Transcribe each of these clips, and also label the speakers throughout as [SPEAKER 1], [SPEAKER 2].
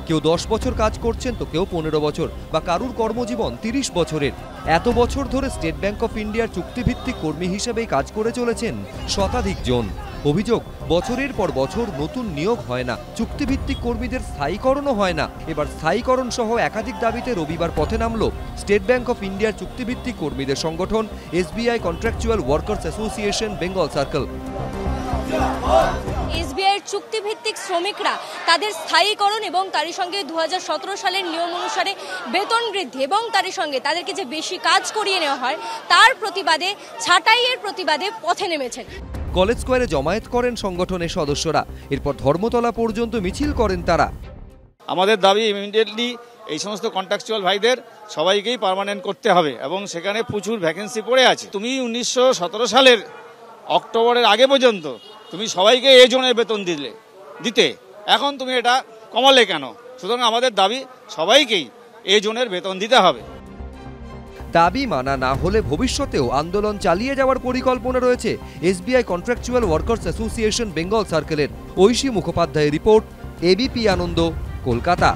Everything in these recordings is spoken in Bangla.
[SPEAKER 1] কেউ 10 বছর কাজ করছেন তো কেউ 15 বছর বা কারুর কর্মজীবন 30 বছরের। এত বছর ধরে স্টেট ব্যাংক অফ ইন্ডিয়ার চুক্তিভিত্তিক কর্মী হিসেবেই কাজ করে চলেছেন শতাধিক জন। অভিযোগ, বছরের পর বছর নতুন নিয়োগ হয় না, চুক্তিভিত্তিক কর্মীদের স্থায়ীকরণও হয় না। এবার স্থায়ীকরণ সহ একাধিক দাবিতে রবিবার পথে নামল স্টেট ব্যাংক অফ ইন্ডিয়ার চুক্তিভিত্তিক কর্মীদের সংগঠন SBI contractual workers association Bengal circle.
[SPEAKER 2] SBI চুক্তিভিত্তিক শ্রমিকরা তাদের স্থায়ীকরণ এবং তারই সঙ্গে 2017 সালের নিয়ম অনুসারে বেতন বৃদ্ধি এবং তারই সঙ্গে তাদেরকে যে বেশি কাজ করিয়ে নেওয়া হয় তার প্রতিবাদে, ছাঁটাইয়ের প্রতিবাদে পথে নেমেছেন।
[SPEAKER 1] কলেজ স্কোয়ারে জমায়েত করেন সংগঠনের সদস্যরা, এরপর ধর্মতলা পর্যন্ত মিছিল করেন তারা।
[SPEAKER 3] আমাদের দাবি ইমিডিয়েটলি এই সমস্ত কন্ট্রাকচুয়াল ভাইদের সবাইকেই পার্মানেন্ট করতে হবে এবং সেখানে প্রচুর ভ্যাকেন্সি পড়ে আছে। তুমি 1917 সালের অক্টোবরের আগে পর্যন্ত তুমি সবাইকে এই জনের বেতন দিতে এখন তুমি এটা কমালে কেন? সুতরাং আমাদের দাবি সবাইকেই এই জনের বেতন দিতে হবে।
[SPEAKER 1] দাবি মানা না হলে ভবিষ্যতেও আন্দোলন চালিয়ে যাওয়ার পরিকল্পনা রয়েছে SBI contractual workers association Bengal সার্কেলের। ঐশী মুখোপাধ্যায়ের রিপোর্ট, ABP আনন্দ, কলকাতা।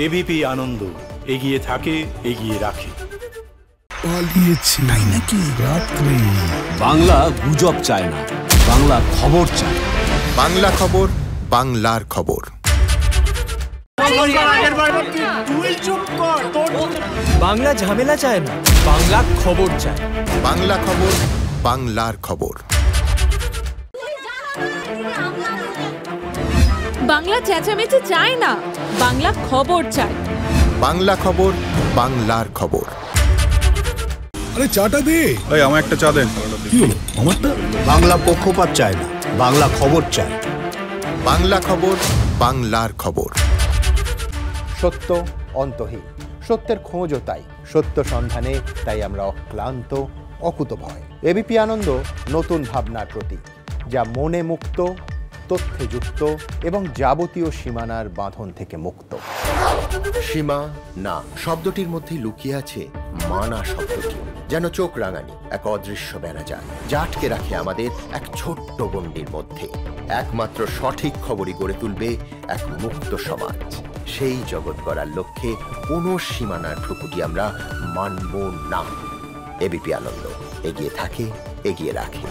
[SPEAKER 4] ABP আনন্দ, এগিয়ে থাকে, এগিয়ে রাখে।
[SPEAKER 5] পালিয়েছে তাই নাকি? রাত্রে
[SPEAKER 6] বাংলা গুজব চায় না, বাংলা খবর চায়।
[SPEAKER 7] বাংলা খবর, বাংলার খবর।
[SPEAKER 8] বাংলা ঝামেলা চায় না, বাংলা খবর চায়।
[SPEAKER 7] বাংলা খবর, বাংলার খবর।
[SPEAKER 9] বাংলা চেঁচামেচি চায় না, বাংলা খবর চায়।
[SPEAKER 7] বাংলা খবর, বাংলার খবর।
[SPEAKER 5] আরে চাটা দে।
[SPEAKER 4] এই আমার একটা চা দেন।
[SPEAKER 5] কি হলো আমারটা?
[SPEAKER 6] বাংলা পক্ষপাত চায় না, বাংলা খবর চায়।
[SPEAKER 7] বাংলা খবর, বাংলার খবর।
[SPEAKER 10] সত্য অন্তহীন, সত্যের খোঁজও তাই, সত্য সন্ধানে তাই আমরা অক্লান্ত, অকুতভয়। ABP আনন্দ নতুন ভাবনার প্রতীক, যা মনে মুক্ত, তথ্যে যুক্ত এবং যাবতীয় সীমানার বাঁধন থেকে মুক্ত।
[SPEAKER 7] সীমা না শব্দটির মধ্যেই লুকিয়ে আছে মানা শব্দটি, যেন চোখ রাঙানি এক অদৃশ্য বেড়াজাল, যা আটকে রাখে আমাদের এক ছোট্ট গণ্ডির মধ্যে। একমাত্র সঠিক খবরই গড়ে তুলবে এক মুক্ত সমাজ। সেই জগৎ গড়ার লক্ষ্যে কোনো সীমানার ঠুকুটি আমরা মানব না। ABP আনন্দ, এগিয়ে থাকে, এগিয়ে রাখে।